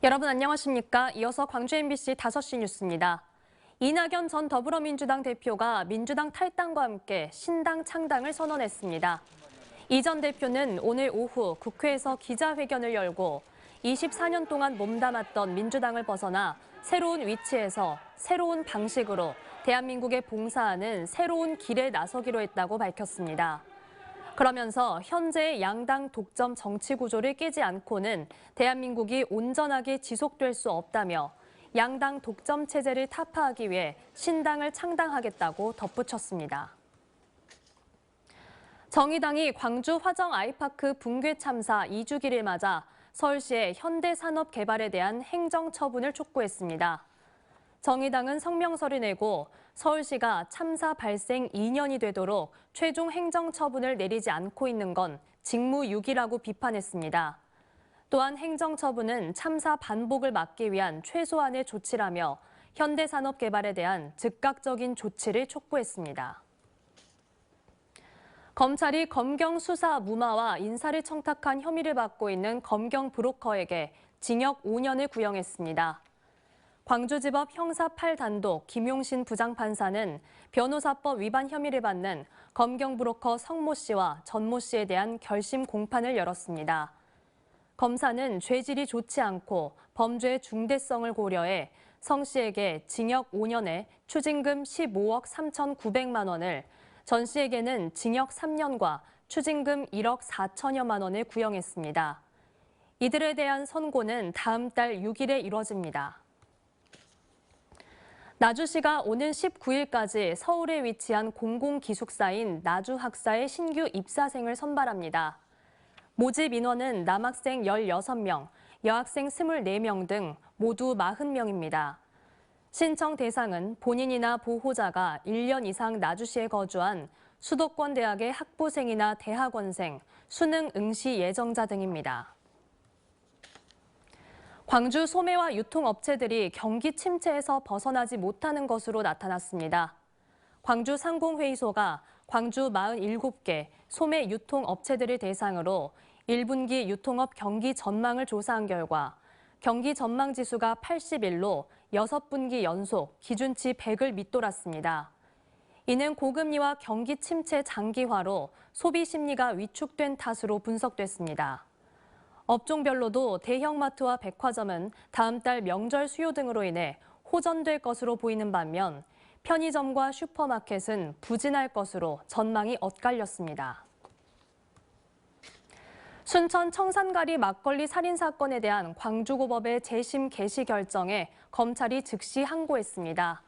여러분 안녕하십니까? 이어서 광주 MBC 5시 뉴스입니다. 이낙연 전 더불어민주당 대표가 민주당 탈당과 함께 신당 창당을 선언했습니다. 이 전 대표는 오늘 오후 국회에서 기자회견을 열고 24년 동안 몸담았던 민주당을 벗어나 새로운 위치에서 새로운 방식으로 대한민국에 봉사하는 새로운 길에 나서기로 했다고 밝혔습니다. 그러면서 현재의 양당 독점 정치 구조를 깨지 않고는 대한민국이 온전하게 지속될 수 없다며 양당 독점 체제를 타파하기 위해 신당을 창당하겠다고 덧붙였습니다. 정의당이 광주 화정 아이파크 붕괴 참사 2주기를 맞아 서울시의 현대산업개발에 대한 행정처분을 촉구했습니다. 정의당은 성명서를 내고 서울시가 참사 발생 2년이 되도록 최종 행정처분을 내리지 않고 있는 건 직무유기라고 비판했습니다. 또한 행정처분은 참사 반복을 막기 위한 최소한의 조치라며 현대산업개발에 대한 즉각적인 조치를 촉구했습니다. 검찰이 검경 수사 무마와 인사를 청탁한 혐의를 받고 있는 검경 브로커에게 징역 5년을 구형했습니다. 광주지법 형사 8단독 김용신 부장판사는 변호사법 위반 혐의를 받는 검경 브로커 성모 씨와 전모 씨에 대한 결심 공판을 열었습니다. 검사는 죄질이 좋지 않고 범죄의 중대성을 고려해 성 씨에게 징역 5년에 추징금 15억 3,900만 원을, 전 씨에게는 징역 3년과 추징금 1억 4천여만 원을 구형했습니다. 이들에 대한 선고는 다음 달 6일에 이뤄집니다. 나주시가 오는 19일까지 서울에 위치한 공공기숙사인 나주학사의 신규 입사생을 선발합니다. 모집 인원은 남학생 16명, 여학생 24명 등 모두 40명입니다. 신청 대상은 본인이나 보호자가 1년 이상 나주시에 거주한 수도권 대학의 학부생이나 대학원생, 수능 응시 예정자 등입니다. 광주 소매화 유통업체들이 경기 침체에서 벗어나지 못하는 것으로 나타났습니다. 광주 상공회의소가 광주 47개 소매 유통업체들을 대상으로 1분기 유통업 경기 전망을 조사한 결과 경기 전망 지수가 81로 6분기 연속 기준치 100을 밑돌았습니다. 이는 고금리와 경기 침체 장기화로 소비 심리가 위축된 탓으로 분석됐습니다. 업종별로도 대형마트와 백화점은 다음 달 명절 수요 등으로 인해 호전될 것으로 보이는 반면 편의점과 슈퍼마켓은 부진할 것으로 전망이 엇갈렸습니다. 순천 청산가리 막걸리 살인 사건에 대한 광주고법의 재심 개시 결정에 검찰이 즉시 항고했습니다.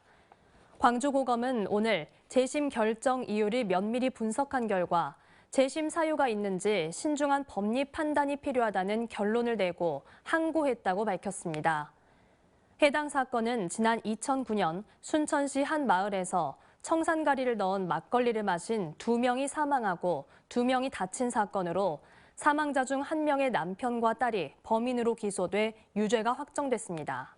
광주고검은 오늘 재심 결정 이유를 면밀히 분석한 결과 재심 사유가 있는지 신중한 법리 판단이 필요하다는 결론을 내고 항고했다고 밝혔습니다. 해당 사건은 지난 2009년 순천시 한 마을에서 청산가리를 넣은 막걸리를 마신 2명이 사망하고 2명이 다친 사건으로 사망자 중 1명의 남편과 딸이 범인으로 기소돼 유죄가 확정됐습니다.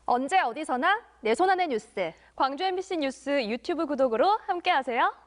언제 어디서나 내 손 안의 뉴스. 광주 MBC 뉴스 유튜브 구독으로 함께하세요.